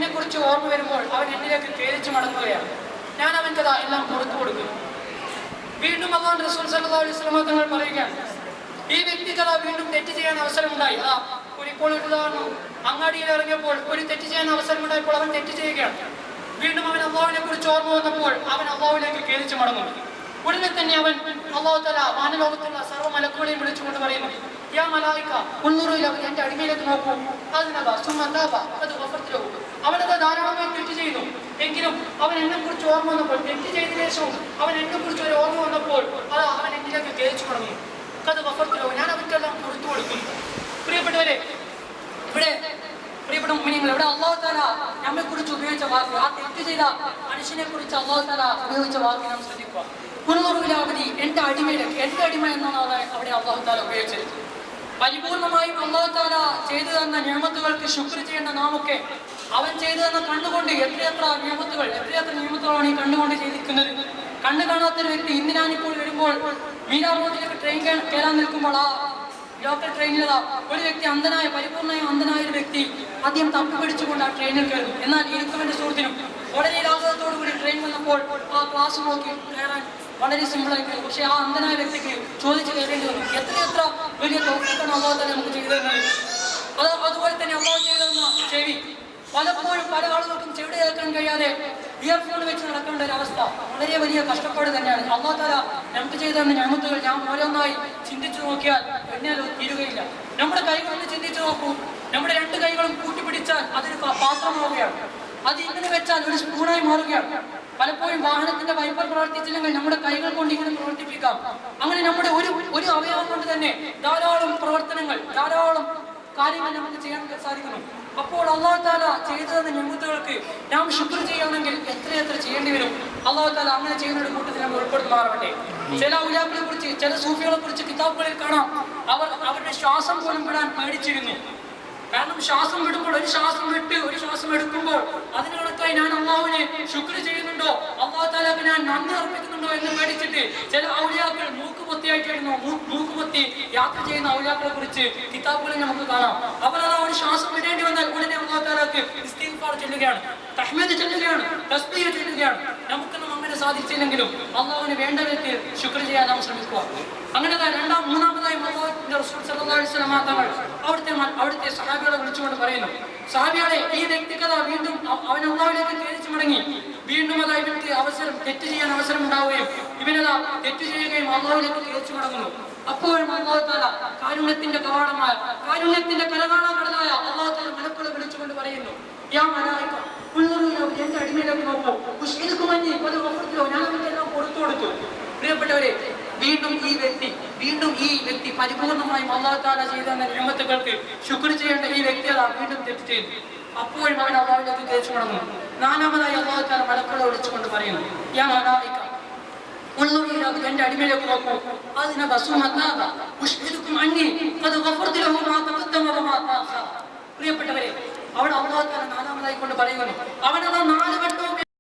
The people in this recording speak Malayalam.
എന്നെ കുറിച്ച് ഓർമ്മ വരുമ്പോൾ അവൻ എന്നിലേക്ക് കേരിച്ചു മടങ്ങുകയാണ്. ഞാൻ അവൻകഥ എല്ലാം പുറത്തു കൊടുക്കും. വീണ്ടും അല്ലാഹുവിന്റെ റസൂൽ സല്ലല്ലാഹു അലൈഹി വസല്ലം തങ്ങൾ പറയുകയാണ്, ഈ വ്യക്തിക്കഥ വീണ്ടും തെറ്റ് ചെയ്യാൻ അവസരമുണ്ടായി. ഇപ്പോൾ ഒരു ഉദാഹരണം, അങ്ങാടിയിൽ ഇറങ്ങിയപ്പോൾ ഒരു തെറ്റ് ചെയ്യാൻ അവസരമുണ്ടായപ്പോൾ അവൻ തെറ്റ് ചെയ്യുകയാണ്. വീണ്ടും അവൻ അല്ലാഹുവിനെ കുറിച്ച് ഓർമ്മ വന്നപ്പോൾ അവൻ അല്ലാഹുവിലേക്ക് കേരിച്ചു മടങ്ങും. ഉടനെ തന്നെ അവൻ അല്ലാഹു തആല വാനലോകത്തുള്ള സർവ്വ മലക്കുകളെയും വിളിച്ചുകൊണ്ട് പറയുന്നു, യാ മലായിക ഉൻദുറൂ ഇലാ, എന്റെ അടിമയിലേക്ക് നോക്കൂ. അവനത് ധാരാളമായി തെറ്റ് ചെയ്തു. എങ്കിലും അവൻ എന്നെ കുറിച്ച് ഓർമ്മ വന്നപ്പോൾ, തെറ്റ് ചെയ്ത ശേഷവും അവൻ എന്നെ കുറിച്ച് ഒരു ഓർമ്മ വന്നപ്പോൾ അവൻ എന്നിലേക്ക് കേരിച്ചു മടങ്ങും. അത് ഗഫർതു, ഞാൻ അവർക്കെല്ലാം പുറത്തു കൊടുക്കും. പ്രിയപ്പെട്ടവരെ, പ്രിയപ്പെട്ട മുഅ്മിനീങ്ങൾ, ഇവിടെ അല്ലാഹു തആല നമ്മെ കുറിച്ച് ഉപയോഗിച്ച വാക്ക്, ആ തെറ്റ് ചെയ്ത മനുഷ്യനെ കുറിച്ച് അല്ലാഹു തആല ഉപയോഗിച്ച വാക്ക് നാം ശ്രദ്ധിക്കുക. കുൽറുലാവതി, എന്റെ അടിമയിലേക്ക്, എന്റെ അടിമ എന്നാണ് അവിടെ അല്ലാഹു തആല ഉപയോഗിച്ചത്. പരിപൂർണമായും അല്ലാഹു തആല ചെയ്തു തന്ന നിഅമത്തുകൾക്ക് ശുക്ർ ചെയ്യേണ്ട നാമൊക്കെ അവൻ ചെയ്തു തന്ന കണ്ണുകൊണ്ട് എത്രയെത്ര നിയമത്തുകളാണ് ഈ കണ്ണുകൊണ്ട് ചെയ്തിരിക്കുന്നത്. കണ്ണ് കാണാത്തൊരു വ്യക്തി, ഇന്ന് ഞാനിപ്പോൾ വരുമ്പോൾ മീനാ റോഡിലേക്ക് ട്രെയിൻ കയറാൻ നിൽക്കുമ്പോൾ ആ ലോക്കൽ ട്രെയിനിൽ ഒരു വ്യക്തി പരിപൂർണ്ണമായും അന്ധനായ ഒരു വ്യക്തി ആദ്യം തപ്പിപ്പിടിച്ചുകൊണ്ട് ആ ട്രെയിനിൽ കയറും. എന്നാൽ എനിക്കും എൻ്റെ സുഹൃത്തിനും വളരെ ലാഘവത്തോടു കൂടി ട്രെയിൻ വന്നപ്പോൾ ആ ക്ലാസ് നോക്കി കയറാൻ വളരെ സിമ്പിളായി കയറും. പക്ഷേ ആ അന്ധനായ വ്യക്തിക്ക് ചോദിച്ച് കയറേണ്ടി വന്നു. എത്ര വലിയ തൗഫീഖാണ് അല്ലാഹു തആല നമുക്ക് ചെയ്തു തന്നത്. അതുപോലെ തന്നെ അല്ലാഹു ചെയ്തു തന്ന ചെവി, പലപ്പോഴും പല ആളുകൾക്കും ചെവിടെ കേൾക്കാൻ കഴിയാതെ ഇയർഫോൺ വെച്ച് നടക്കേണ്ട ഒരു അവസ്ഥ വളരെ വലിയ കഷ്ടപ്പാട് തന്നെയാണ്. അല്ലാഹു തആല നമുക്ക് ചെയ്തു തന്ന നിഅമത്തുകൾ ഞാൻ ഓരോന്നായി ചിന്തിച്ചു നോക്കിയാൽ എന്നാൽ തീരുകയില്ല. നമ്മുടെ കൈകളൊന്ന് ചിന്തിച്ചു നോക്കൂ. നമ്മുടെ 2 കൈകളും കൂട്ടിപ്പിടിച്ചാൽ അതൊരു പാത്രമാവുകയാണ്. അത് ഇങ്ങനെ വെച്ചാൽ ഒരു സ്പൂണായി മാറുകയാണ്. പലപ്പോഴും വാഹനത്തിന്റെ വൈപ്പർ പ്രവർത്തിച്ചില്ലെങ്കിൽ നമ്മുടെ കൈകൾ കൊണ്ട് ഇങ്ങനെ പ്രവർത്തിപ്പിക്കാം. അങ്ങനെ നമ്മുടെ ഒരു അവയവം കൊണ്ട് തന്നെ ധാരാളം പ്രവർത്തനങ്ങൾ, ധാരാളം കാര്യങ്ങൾ നമുക്ക് ചെയ്യാൻ സാധിക്കുന്നു. അപ്പോൾ അല്ലാഹു തആല ചെയ്തു തന്ന നിഅമത്തുകൾക്ക് നാം ശുക്ർ ചെയ്യുകയാണെങ്കിൽ എത്രയെത്ര ചെയ്യേണ്ടി വരും. അല്ലാഹു തആല അങ്ങനെ ചെയ്യുന്ന കൂട്ടത്തിൽ നമ്മൾ ഉൾപ്പെടുമാറാവട്ടെ. ചില ഔലിയാക്കളെ കുറിച്ച്, ചില സൂഫികളെ കുറിച്ച് കിതാബുകളിൽ കാണാം, അവരുടെ ശ്വാസം പോലും വിടാൻ പേടിച്ചിരുന്നു. കാരണം ശ്വാസം വിടുമ്പോൾ, ഒരു ശ്വാസം വിട്ട് ഒരു ശ്വാസം എടുക്കുമ്പോൾ അതിന് കണക്കായി ഞാൻ അല്ലാഹുവിനെ ശുക്ർ ചെയ്യുന്നുണ്ടോ, അല്ലാഹു തആലക്ക് ഞാൻ നന്ദി അർപ്പിക്കുന്നുണ്ടോ എന്ന് പേടിച്ചിട്ട് ചില ഔലിയാക്കൾ മൂക്കുപൊത്തി യാത്ര ചെയ്യുന്ന ഔലിയാക്കളെ കുറിച്ച് കിതാബുകളിൽ നമുക്ക് കാണാം. അവരത് ഒരു ശ്വാസം വിടേണ്ടി വന്നാൽ ഉടനെ അല്ലാഹു തആലക്ക് ഇസ്തിഗ്ഫാർ ചൊല്ലുകയാണ്, തഹ്മീദ് ചൊല്ലുകയാണ്, തസ്ബീഹ് ചൊല്ലുകയാണ്. നമുക്കൊന്നും അങ്ങനെ സാധിച്ചില്ലെങ്കിലും അല്ലാഹുവിന് വേണ്ട വിധത്തിൽ ശുക്ർ ചെയ്യാൻ നാം ശ്രമിക്കുക. അങ്ങനെ മൂന്നാമതായി അല്ലാഹുവിന്റെ റസൂൽ സല്ലല്ലാഹു അലൈഹി വസല്ലം തങ്ങൾ അവിടുത്തെ സഹാബികളെ വിളിച്ചുകൊണ്ട് പറയുന്നു, സഹാബികളെ, ഈ വ്യക്തിക്കഥ വീണ്ടും അവൻ അല്ലാഹുവിലേക്ക് കേരിച്ചു മടങ്ങി. വീണ്ടും അതാ ഇവർക്ക് തെറ്റ് ചെയ്യാൻ അവസരം ഉണ്ടാവുകയും ഇവനതാ തെറ്റ് ചെയ്യുകയും അല്ലാഹുവിലേക്ക് കേരിച്ചു മടങ്ങുന്നു. അപ്പോഴും അല്ലാഹു തആല കാരുണ്യത്തിന്റെ കവാടമായ, കാരുണ്യത്തിന്റെ കരകാളകടലായ അല്ലാഹു തആല മലക്കുകളെ വിളിച്ചുകൊണ്ട് പറയുന്നു, യാ മലായിക ഉൻദുറൂ ഇലാ, എന്റെ അടിമയിലേക്ക് നോക്കൂ. ഉശ്ഹിദുകും അന്നി ഖദ് ഗഫർതു ലഹു, ഞാൻ അവർക്കെല്ലാം പുറത്തു കൊടുത്തു. പ്രിയപ്പെട്ടവരെ, വീണ്ടും ഈ വ്യക്തി പരിപൂർണമായും അല്ലാഹു തആല ചെയ്ത നിഅമത്തുകൾക്ക് ശുക്ർ ചെയ്യേണ്ട ഈ വ്യക്തി വീണ്ടും തെറ്റ് ചെയ്തു. അപ്പോഴും അവൻ അല്ലാഹുവിലേക്ക് കേരിച്ചു മടങ്ങുന്നു. നാലാമതായി അല്ലാഹു തആല മലക്കുകളെ വിളിച്ചുകൊണ്ട് പറയുന്നു, യാ മലായിക ഉൻദുറൂ ഇലാ, എന്റെ അടിമയിലേക്ക് നോക്കൂ. അതിന ബസുമതാബ ഉശ്ഹിദുകും അന്നി ഖദ് ഗഫർതു ലഹു മാ തഖദ്ദമ വമാ തഅഖറ. പ്രിയപ്പെട്ടവരെ, അവിടെ അല്ലാഹു തആല നാലാമതായി കൊണ്ട് പറയുന്നു, അവനത് 4 വട്ടം